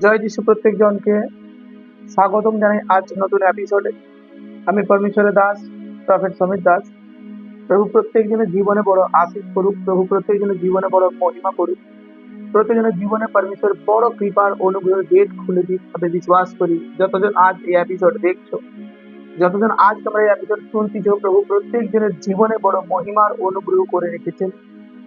জয় যিশু প্রত্যেকজনকে স্বাগতম জানাই আজ নতুন এপিসোডে। আমি পরমেশ্বরের দাস, প্রফেট সমিত দাস। প্রভু প্রত্যেকজনের জীবনে বড় আশীষ করুক, প্রভু প্রত্যেকজনের জীবনে বড় মহিমা করুক, প্রত্যেকজনের জীবনে পরমেশ্বর বড় কৃপার অনুগ্রহ গেট খুলে দিক। আমি বিশ্বাস করি যতজন আজ এই এপিসোড দেখছো, যতজন আজ তোমরা এই এপিসোড শুনতেছ, প্রভু প্রত্যেকজনের জীবনে বড় মহিমার অনুগ্রহ করে রেখেছেন।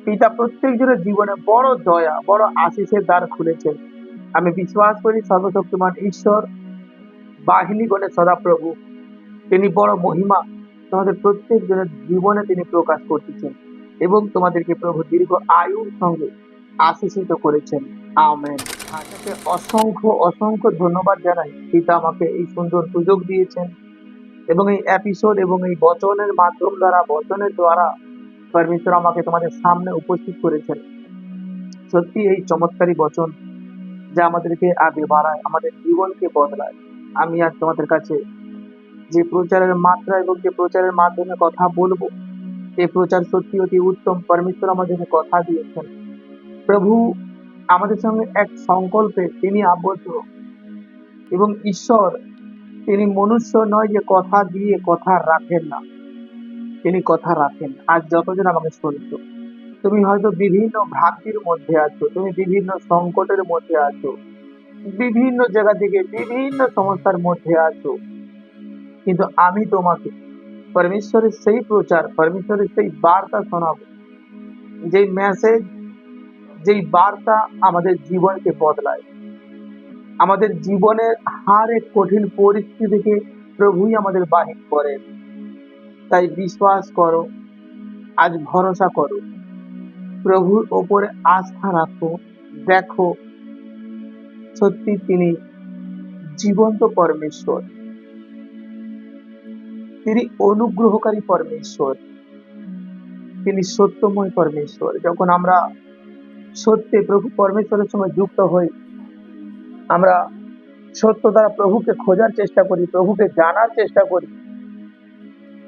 পিতা প্রত্যেকজনের জীবনে বড় দয়া, বড় আশীষের দ্বার খুলেছেন। আমি বিশ্বাস করি সর্বশক্তিমান ঈশ্বর বাহিনীগণের সদাপ্রভু তিনি বড় মহিমা তোমাদের প্রত্যেকজনের জীবনে তিনি প্রকাশ করতেছেন এবং তোমাদেরকে প্রভু দীর্ঘ আয়ুর সঙ্গে আশীষিত করেছেন। আমেন। আপনাকে অসংখ্য অসংখ্য ধন্যবাদ জানাই। পিতা আমাকে এই সুন্দর সুযোগ দিয়েছেন এবং এই এপিসোড এবং এই বচনের মাধ্যম দ্বারা, বচনের দ্বারা পরমেশ্বর আমাকে তোমাদের সামনে উপস্থিত করেছেন। সত্যি এই চমৎকারী বচন যা আমাদেরকে আগে বাড়ায়, আমাদের জীবনকে বদলায়। আমি আজ তোমাদের কাছে যে প্রচারের মাত্রা এবং যে প্রচারের মাধ্যমে কথা বলবো, এই প্রচার সত্যি অতি উত্তম। পরমেশ্বর আমাদেরকে কথা দিয়েছেন। প্রভু আমাদের সঙ্গে এক সংকল্পে তিনি আবদ্ধ এবং ঈশ্বর তিনি মনুষ্য নয় যে কথা দিয়ে কথা রাখেন না, তিনি কথা রাখেন। আজ যতজন আমাকে শুনছো, তুমি হয়তো বিভিন্ন ভ্রান্তির মধ্যে আছো, তুমি বিভিন্ন সংকটের মধ্যে আছো, বিভিন্ন জায়গা থেকে বিভিন্ন সমস্যার মধ্যে আছো, কিন্তু আমি তোমাকে পরমেশ্বরের সেই প্রচার, পরমেশ্বরের সেই বার্তা শোনাবো, যেই মেসেজ, যেই বার্তা আমাদের জীবনকে বদলায়, আমাদের জীবনের হার এক কঠিন পরিস্থিতি থেকে প্রভুই আমাদের বাহির করেন। তাই বিশ্বাস করো, আজ ভরসা করো, প্রভুর ওপরে আস্থা রাখো। দেখো সত্যি তিনি জীবন্ত পরমেশ্বর, তিনি অনুগ্রহকারী পরমেশ্বর, তিনি সত্যময় পরমেশ্বর। যখন আমরা সত্যি প্রভু পরমেশ্বরের সঙ্গে যুক্ত হই, আমরা সত্য দ্বারা প্রভুকে খোঁজার চেষ্টা করি, প্রভুকে জানার চেষ্টা করি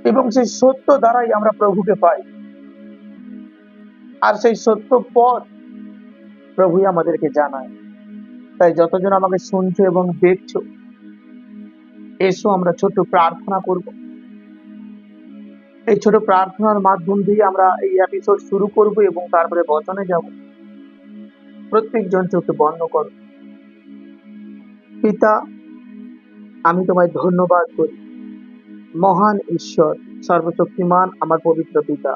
এবং সেই সত্য দ্বারাই আমরা প্রভুকে পাই। আর সেই সত্য পথ প্রভুই আমাদেরকে জানায়। তাই যতজন আমাকে শুনছো এবং দেখছো, এসো আমরা ছোট্ট প্রার্থনা করব। এই ছোট প্রার্থনার মাধ্যম দিয়ে আমরা এই এপিসোড শুরু করব এবং তারপরে বচনে যাব। প্রত্যেকজন চোখে বন্ধ করো। পিতা, আমি তোমায় ধন্যবাদ করি। মহান ঈশ্বর, সর্বশক্তিমান আমার পবিত্র পিতা,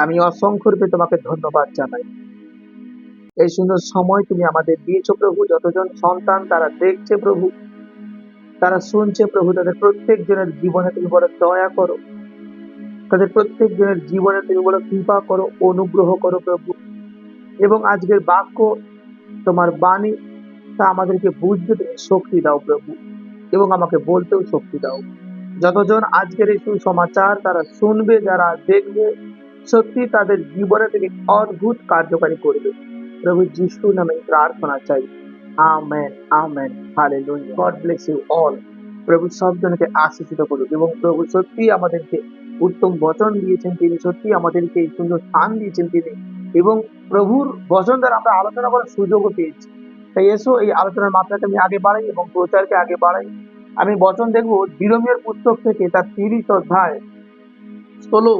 আমি অসংখ্য রূপে তোমাকে ধন্যবাদ জানাই। এই সুন্দর সময় তুমি আমাদের দিয়েছো প্রভু। যতজন সন্তান তারা দেখছে প্রভু, তারা শুনছে প্রভু, তাদের প্রত্যেক জনের জীবনে তুমি বড় দয়া করো, তাদের প্রত্যেক জনের জীবনে তুমি বড় কৃপা করো, অনুগ্রহ করো প্রভু। এবং আজকের বাক্য, তোমার বাণী, তা আমাদেরকে বুঝতে তুমি শক্তি দাও প্রভু, এবং আমাকে বলতেও শক্তি দাও। যতজন আজকের এই সুসমাচার তারা শুনবে, যারা দেখবে, সত্যি তাদের জীবনে তুমি অদ্ভুত কার্যকারী করবে। প্রভু যিশু নামে প্রার্থনা চাই। Amen, amen, hallelujah. God bless you all. প্রভু সব জনকে আশীর্বাদ করুক এবং প্রভু সত্যি আমাদেরকে উত্তম বচন দিয়েছেন, তিনি সত্যি আমাদেরকে এই সুন্দর স্থান দিয়েছেন তিনি, এবং প্রভুর বচন দ্বারা আমরা আলোচনা করার সুযোগও পেয়েছি। তাই এসো এই আলোচনার মাত্রাকে আমি আগে বাড়াই এবং প্রচারকে আগে বাড়াই। আমি বচন দেখবো জিরোমিয়ার পুস্তক থেকে, তার 30 অধ্যায় 16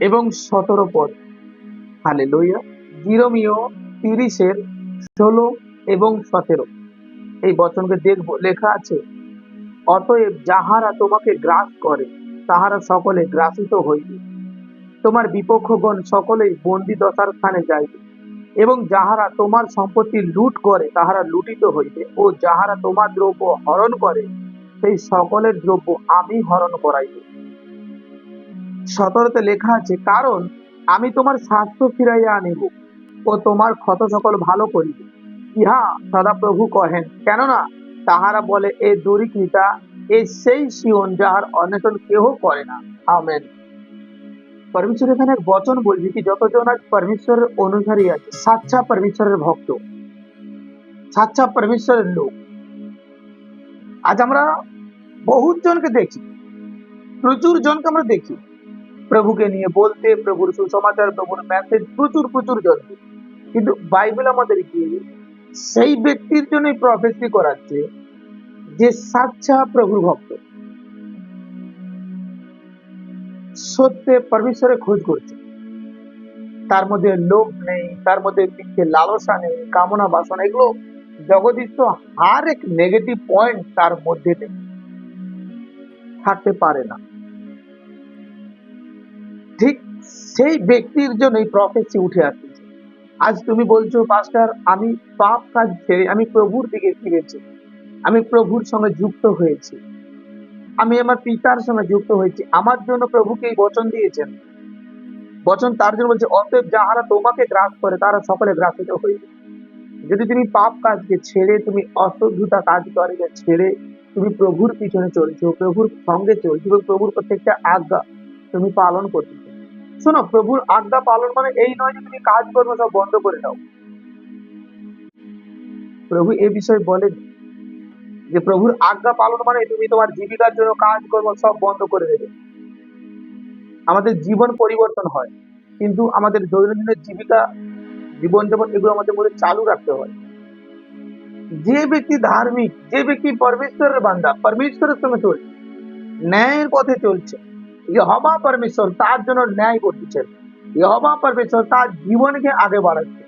এবং 17 পদ। হালেলুয়া। জিরোমিয় 30-এর 16 এবং 17 এই বচনকে দেখবো। লেখা আছে, অতএব যাহারা তোমাকে গ্রাস করে তাহারা সকলে গ্রাসিত হইবে, তোমার বিপক্ষগণ সকলেই বন্দী দশার স্থানে যাইবে, এবং যাহারা তোমার সম্পত্তি লুট করে তাহারা লুটিত হইবে, ও যাহারা তোমার দ্রব্য হরণ করে সেই সকলের দ্রব্য আমি হরণ করাইব। 17তে লেখা আছে, কারণ আমি তোমার স্বাস্থ্য ফিরাইয়া আনিব ও তোমার ক্ষত সকল ভালো করিব, ইহা সদাপ্রভু কহেন। কেননা তাহারা বলে, এ দরিদ্রিতা, এ সেই সিয়ন যাহার অন্বেষণ কেহ করে না। আমেন। পরমেশ্বর এখানে এক বচন বলছি কি, যতজন আজ পরমেশ্বরের অনুসারী আছে, সাচ্চা পরমেশ্বরের ভক্ত, সাচ্চা পরমেশ্বরের লোক, আজ আমরা বহুত জনকে দেখি, প্রচুর জনকে আমরা দেখি প্রভুকে নিয়ে বলতে, প্রভুর সুসমাচার, প্রভুর মেসেজ প্রচুর প্রচুর জনকে, কিন্তু বাইবেল আমাদেরকে সেই ব্যক্তির জন্যই প্রফেসি করাচ্ছে যে সাচ্চা প্রভুর ভক্ত, সত্যে পরমেশ্বরের খোঁজ করছে, তার মধ্যে লোভ নেই, তার মধ্যে মিথ্যে লালসা নেই, কামনা বাসনা, এগুলো জগদীশ হার এক নেগেটিভ পয়েন্ট তার মধ্যে নেই, থাকতে পারে না। ঠিক সেই ব্যক্তির জন্যই প্রফেসি উঠে আসছে। আজ তুমি বলছো, পাস্টার আমি পাপ কাজ ছেড়ে আমি প্রভুর দিকে ফিরেছি, আমি প্রভুর সঙ্গে যুক্ত হয়েছি, আমি আমার পিতার সঙ্গে যুক্ত হয়েছি, আমার জন্য প্রভুকে এই বচন দিয়েছেন। বচন তার জন্য বলছে, অতএব যাহারা তোমাকে গ্রাস করে তারা সকলে গ্রাসিত হইবে। যদি তুমি পাপ কাজকে ছেড়ে, তুমি অশুদ্ধতা কাজ করে ছেড়ে তুমি প্রভুর পিছনে চলছো, প্রভুর সঙ্গে চলছো এবং প্রভুর প্রত্যেকটা আজ্ঞা তুমি পালন করতেছো। শোনো, প্রভুর আজ্ঞা পালন মানে এই নয় যে তুমি কাজ কর্ম সব বন্ধ করে দাও। প্রভু এ বিষয়ে বলেন যে প্রভুর আজ্ঞা পালন মানে তুমি তোমার জীবিকার জন্য কাজ কর্ম সব বন্ধ করে দেবে। আমাদের জীবন পরিবর্তন হয়, কিন্তু আমাদের দৈনন্দিন জীবিকা, জীবনযাপন, এগুলো আমাদের মধ্যে চালু রাখতে হয়। যে ব্যক্তি ধার্মিক, যে ব্যক্তি পরমেশ্বরের বান্দা, পরমেশ্বরের সঙ্গে চলছে, ন্যায়ের পথে চলছে, ইহোবা পরমেশ্বর তার জন্য ন্যায় করতেছেন, ইহোবা পরমেশ্বর তার জীবনকে আগে বাড়াচ্ছে,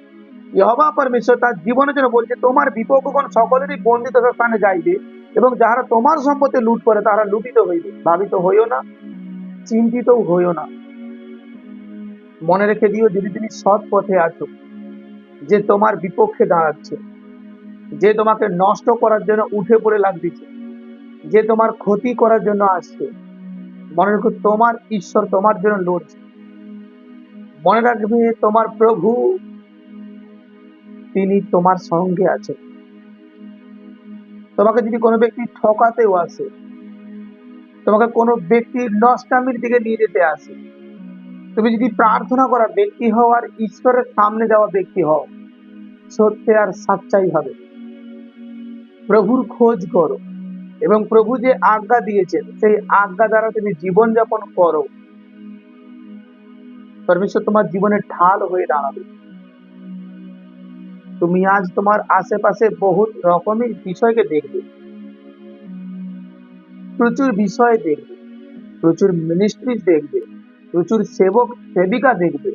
ইহোবা পরমেশ্বর তার জীবনের জন্য বলছে, তোমার বিপক্ষগণ সকলেরই বন্দিত স্থানে যাইবে এবং যাহারা তোমার সম্পত্তি লুট করে তারা লুটিত হইবে। ভাবিত হইও না, চিন্তিত হইও না। মনে রেখে দিও, যদি তুমি সৎ পথে আছো, যে তোমার বিপক্ষে দাঁড়াচ্ছে, যে তোমাকে নষ্ট করার জন্য উঠে পড়ে লাগতেছে, যে তোমার ক্ষতি করার জন্য আসছে, মনে রেখো তোমার ঈশ্বর তোমার জন্য লড়ছে। মনে রাখবে, তোমার প্রভু তিনি তোমার সঙ্গে আছেন। তোমাকে যদি কোনো ব্যক্তি ঠকাতেও আসে, তোমাকে কোনো ব্যক্তি নষ্টামির দিকে নিয়ে যেতে আসে, তুমি যদি প্রার্থনা করা ব্যক্তি হও আর ঈশ্বরের সামনে যাওয়া ব্যক্তি হও, সত্যি আর সাচ্চাই হবে, প্রভুর খোঁজ করো এবং প্রভু যে আজ্ঞা দিয়েছেন সেই আজ্ঞা দ্বারা তুমি জীবনযাপন করো, পরমেশ্বর তোমার জীবনের ঢাল হয়ে দাঁড়াবে। তুমি আজ তোমার আশেপাশে বহুত রকমের বিষয়কে দেখবে, প্রচুর বিষয় দেখবে, প্রচুর মিনিস্ট্রি দেখবে, প্রচুর সেবক সেবিকা দেখবে।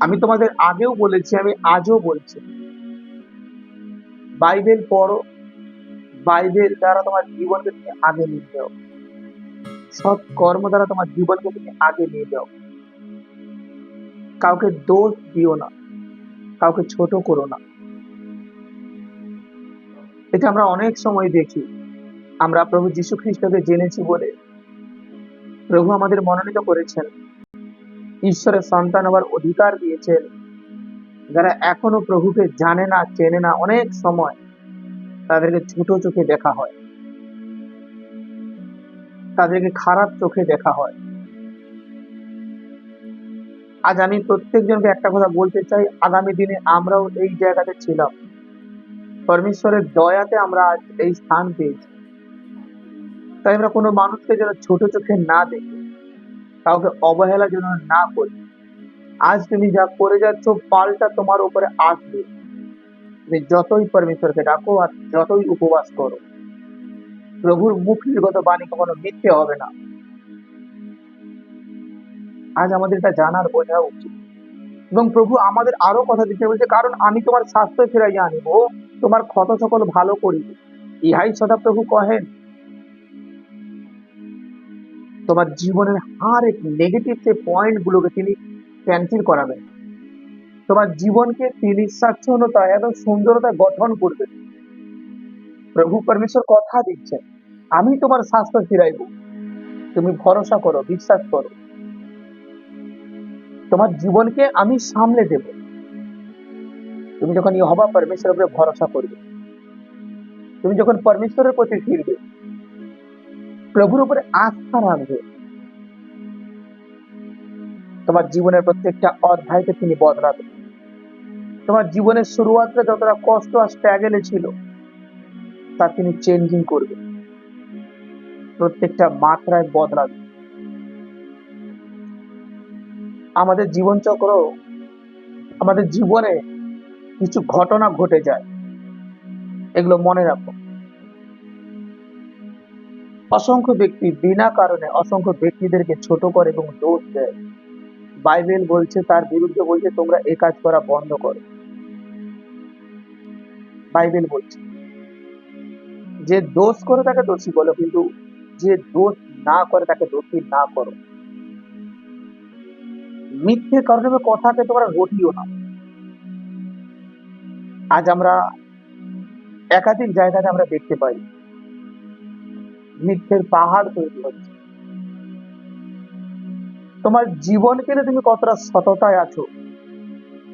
আমি তোমাদের আগেও বলেছি, আমি আজও বলছি, বাইবেল পড়ো, বাইবেল দ্বারা তোমার জীবনকে তুমি আগে নিয়ে যাও, সৎ কর্ম দ্বারা তোমার জীবনকে তুমি আগে নিয়ে যাও। কাউকে দোষ দিও না, কাউকে ছোট করো না। এটা আমরা অনেক সময় দেখি, আমরা প্রভু যীশু খ্রিস্টকে জেনেছি বলে প্রভু আমাদের মনোনীত করেছেন, ঈশ্বরের সন্তান হবার অধিকার দিয়েছেন। যারা এখনো প্রভুকে জানে না, চেনে না, অনেক সময় তাদেরকে ছোট চোখে দেখা হয়, তাদেরকে খারাপ চোখে দেখা হয়। আজ আমি প্রত্যেকজনকে একটা কথা বলতে চাই, আগামী দিনে আমরাও এই জায়গাতে ছিলাম, পরমেশ্বরের দয়াতে আমরা আজ এই স্থান পেয়েছি। তাই আমরা কোনো মানুষকে যেন ছোট চোখে না দেখি, কাউকে অবহেলা যেন না করি। আজ তুমি যা করে যাচ্ছ, পাল্টা তোমার উপরে আসবে। তুমি যতই পরমেশ্বরকে ডাকো আর যতই উপবাস করো, প্রভুর মুখ নির্গত বাণী কখনো মিথ্যে হবে না। আজ আমাদের এটা জানার বোঝা উচিত। এবং প্রভু আমাদের আরো কথা দিতে বলছে, কারণ আমি তোমার স্বাস্থ্য ফিরাইয়া আনিব, তোমার ক্ষত সকল ভালো করিব। ইহাই সদা প্রভু কহেন। তোমার জীবনের হার এক নেগেটিভ যে পয়েন্ট গুলোকে তিনি ক্যান্সেল করাবেন, তোমার জীবনকে তিনি স্বাচ্ছন্দ্যতা এবং সুন্দরতা গঠন করবেন। প্রভু পরমেশ্বর কথা দিচ্ছেন, আমি তোমার স্বাস্থ্য ফিরাইব, তুমি ভরসা করো, বিশ্বাস করো, তোমার জীবনকে আমি সামলে দেব। তুমি যখন ইহোবা পরমেশ্বরের উপরে ভরসা করবে, তুমি যখন পরমেশ্বরের প্রতি ফিরবে, প্রভুর উপরে আস্থা রাখবে, তোমার জীবনের প্রত্যেকটা অধ্যায়কে তিনি বদলাবেন। তোমার জীবনের শুরুয়াতে যতটা কষ্ট আর স্ট্রাগলে ছিল, তা তিনি চেঞ্জিং করবেন, প্রত্যেকটা মাত্রায় বদলাবেন। আমাদের জীবনচক্র, আমাদের জীবনে কিছু ঘটনা ঘটে যায়, এগুলো মনে রাখো। অসংখ্য ব্যক্তি বিনা কারণে অসংখ্য ব্যক্তিদেরকে ছোট করে এবং দোষ দেয়। বাইবেল বলছে, তার বিরুদ্ধে বলছে, তোমরা এ কাজ করা বন্ধ করো। বাইবেল বলছে যে দোষ করে তাকে দোষী বলো, কিন্তু যে দোষ না করে তাকে দোষী না করো। মিথ্যে কারণে কথাকে তোমরা রটিও না। আজ আমরা একাধিক জায়গাতে আমরা দেখতে পাই মিথ্যের পাহাড় তৈরি হচ্ছে। তোমার জীবনকে নিয়ে তুমি কতটা সততায় আছো,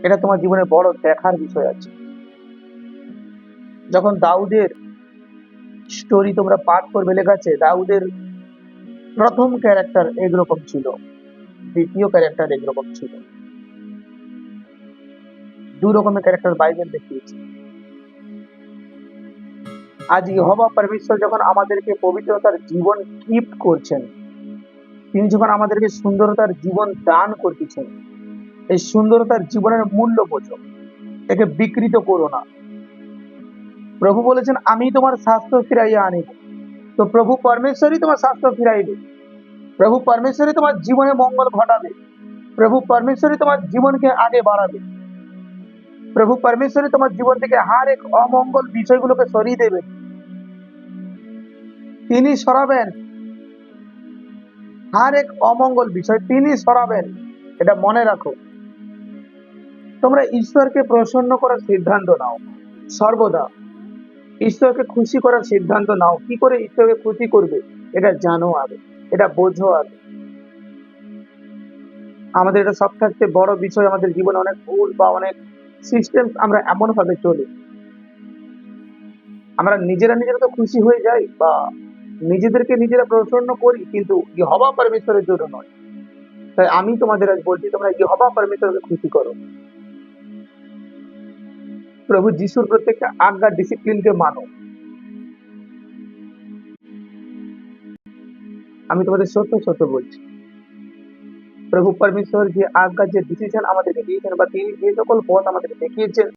এটা তোমার জীবনে বড় দেখার বিষয় আছে। যখন দাউদের স্টোরি তোমরা পাঠ করবে, লেখা আছে দাউদের প্রথম ক্যারেক্টার একরকম ছিল, দ্বিতীয় ক্যারেক্টার একরকম ছিল। দু রকমের ক্যারেক্টার বাইবেল দেখিয়েছে। আজ ইহোবা পরমেশ্বর যখন আমাদেরকে পবিত্রতার জীবন গিফট করছেন, তিনি যখন আমাদেরকে সুন্দরতার জীবন দান করতেছেন, এই সুন্দরতার জীবনের মূল্য বোঝো, একে বিকৃত করো না। প্রভু বলেছেন, আমি তোমার স্বাস্থ্য ফিরাইয়া আনিব। তো প্রভু পরমেশ্বরই তোমার স্বাস্থ্য ফিরাইবে, প্রভু পরমেশ্বরই তোমার জীবনে মঙ্গল ঘটাবে, প্রভু পরমেশ্বরই তোমার জীবনকে আগে বাড়াবে, প্রভু পরমেশ্বরই তোমার জীবন থেকে হার এক অমঙ্গল বিষয়গুলোকে সরিয়ে দেবে। তিনি সরাবেন হার এক অমঙ্গল বিষয়, তিনি সরাবেন, এটা মনে রাখো। তোমরা ঈশ্বরকে প্রসন্ন করার সিদ্ধান্ত নাও সর্বদা। ঈশ্বরকে খুশি করার সিদ্ধান্ত নাও। কি করে ঈশ্বরকে খুশি করবে এটা জানো আগে, এটা বোঝো আগে। আমাদের এটা সব থাকতে বড় বিষয়, আমাদের জীবনে অনেক ভুল বা অনেক সিস্টেম আমরা এমন ভাবে চলি, আমরা নিজেরা তো খুশি হয়ে যাই বা নিজেদেরকে নিজেরা প্রসন্ন করি, কিন্তু ইহোবা পরমেশ্বরের জন্য নয়। তাই আমি তোমাদের আজ বলছি, তোমরা ইহোবা পরমেশ্বরকে খুশি করো। প্রভু যিশুর প্রত্যেকটা আজ্ঞা ডিসিপ্লিনকে মানো। আমি তোমাদের সত্য সত্য বলছি, প্রভু পরমেশ্বর যে আজ্ঞা, যে ডিসিশন আমাদেরকে দিয়েছেন বা তিনি যে সকল পথ আমাদেরকে দেখিয়েছেন,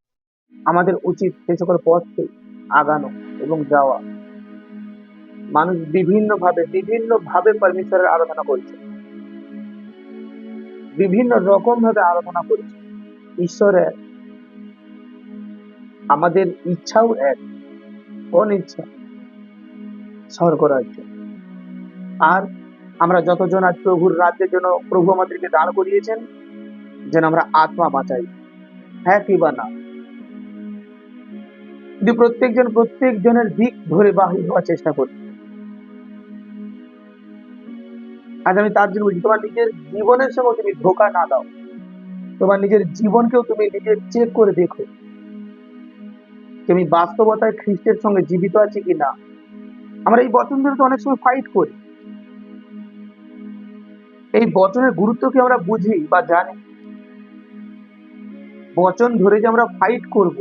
আমাদের উচিত সেই সকল পথকে আগানো এবং যাওয়া। মানুষ বিভিন্ন ভাবে পরমেশ্বরের আরাধনা করছে, বিভিন্ন রকম ভাবে আরাধনা করছে। ঈশ্বরের আমাদের ইচ্ছাও এক, কোন ইচ্ছা? স্বর্গরাজ্য। আর আমরা যতজন আজ প্রভুর রাজ্যের জন্য প্রভু আমাদেরকে দাঁড় করিয়েছেন, যেন আমরা আত্মা বাঁচাই, হ্যাঁ কি বা না? যদি প্রত্যেকজনের দিক ধরে বাহির হওয়ার চেষ্টা করি। আজ আমি তার জন্য বলছি, তোমার নিজের জীবনের সঙ্গে তুমি ধোকা না দাও। তোমার নিজের জীবনকেও তুমি নিজের চেক করে দেখো, তুমি বাস্তবতায় খ্রিস্টের সঙ্গে জীবিত আছি কিনা। আমরা এই বচন ধরে তো অনেক সময় ফাইট করি, এই বচনের গুরুত্ব কি আমরা বুঝি বা জানি? বচন ধরে যে আমরা ফাইট করব,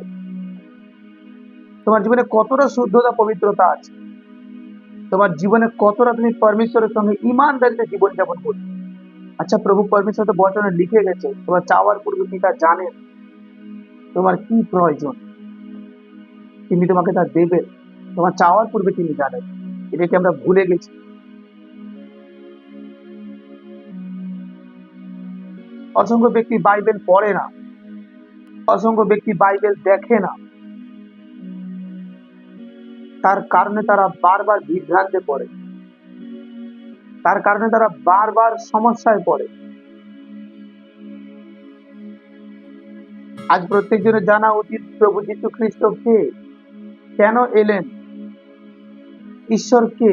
তোমার জীবনে কতটা শুদ্ধতা পবিত্রতা আছে, তোমার জীবনে কতটা তুমি পরমেশ্বরের সঙ্গে ইমানদারিতে জীবনযাপন করছো। আচ্ছা, প্রভু পরমেশ্বর তো বচনে লিখে গেছে, তোমার চাওয়ার পূর্বে পিতা জানেন তোমার কি প্রয়োজন, তিনি তোমাকে তা দেবেন। তোমার চাওয়ার পূর্বে তিনি জানেন, এটাকে আমরা ভুলে গেছি। অসংখ্য ব্যক্তি বাইবেল পড়ে না, অসংখ্য ব্যক্তি বাইবেল দেখে না, তার কারণে তারা বারবার বিভ্রান্তে পড়ে, তার কারণে তারা বারবার সমস্যায় পড়ে। আজ প্রত্যেকজনের জানা উচিত প্রভু যীশু খ্রিস্ট কে, কেন এলেন, ঈশ্বর কে,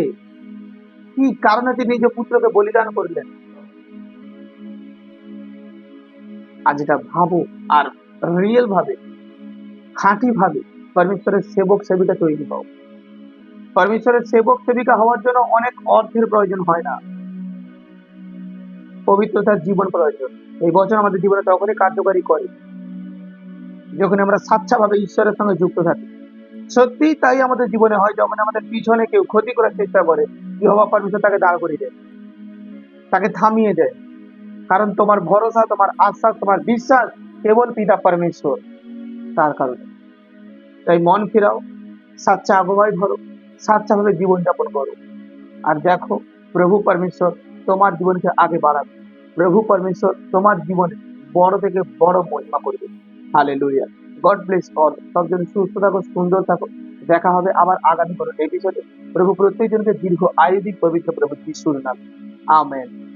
কি কারণে তিনি নিজ পুত্রকে বলিদান করলেন। আজ এটা ভাবো, আর রিয়েল ভাবে, খাঁটি ভাবে পরমেশ্বরের সেবক সেবিকা তৈরি হও। পরমেশ্বরের সেবক সেবিকা হওয়ার জন্য অনেক অর্থের প্রয়োজন হয় না, পবিত্রতার জীবন প্রয়োজন। এই বচন আমাদের জীবনে তখনই কার্যকারী করে যখন আমরা স্বেচ্ছাভাবে ঈশ্বরের সঙ্গে যুক্ত থাকি। সত্যি তাই আমাদের জীবনে হয়, যখন আমাদের পিছনে কেউ ক্ষতি করার চেষ্টা করে, ইহোবা পরমেশ্বর তাকে দাঁড় করিয়ে দেয়, তাকে থামিয়ে দেয়। কারণ তোমার ভরসা, তোমার আস্থা, তোমার বিশ্বাস কেবল পিতা পরমেশ্বর। তার কারণে। তাই মন ফেরাও, সাচ্চা আবহাওয়ায় ধরো, সাচ্চাভাবে জীবনযাপন করো। আর দেখো, প্রভু পরমেশ্বর তোমার জীবনকে আগে বাড়াবে। প্রভু পরমেশ্বর তোমার জীবনে বড় থেকে বড় মহিমা করবে। হালেলুয়া। God bless all. সবজন সুস্থ থাকো, সুন্দর থাকো। দেখা হবে আবার আগামী কোনো এপিসোডে। প্রভু প্রত্যেকজনকে দীর্ঘ আয়ু দিক, পবিত্র প্রভু যিশুর নামে। আমেন।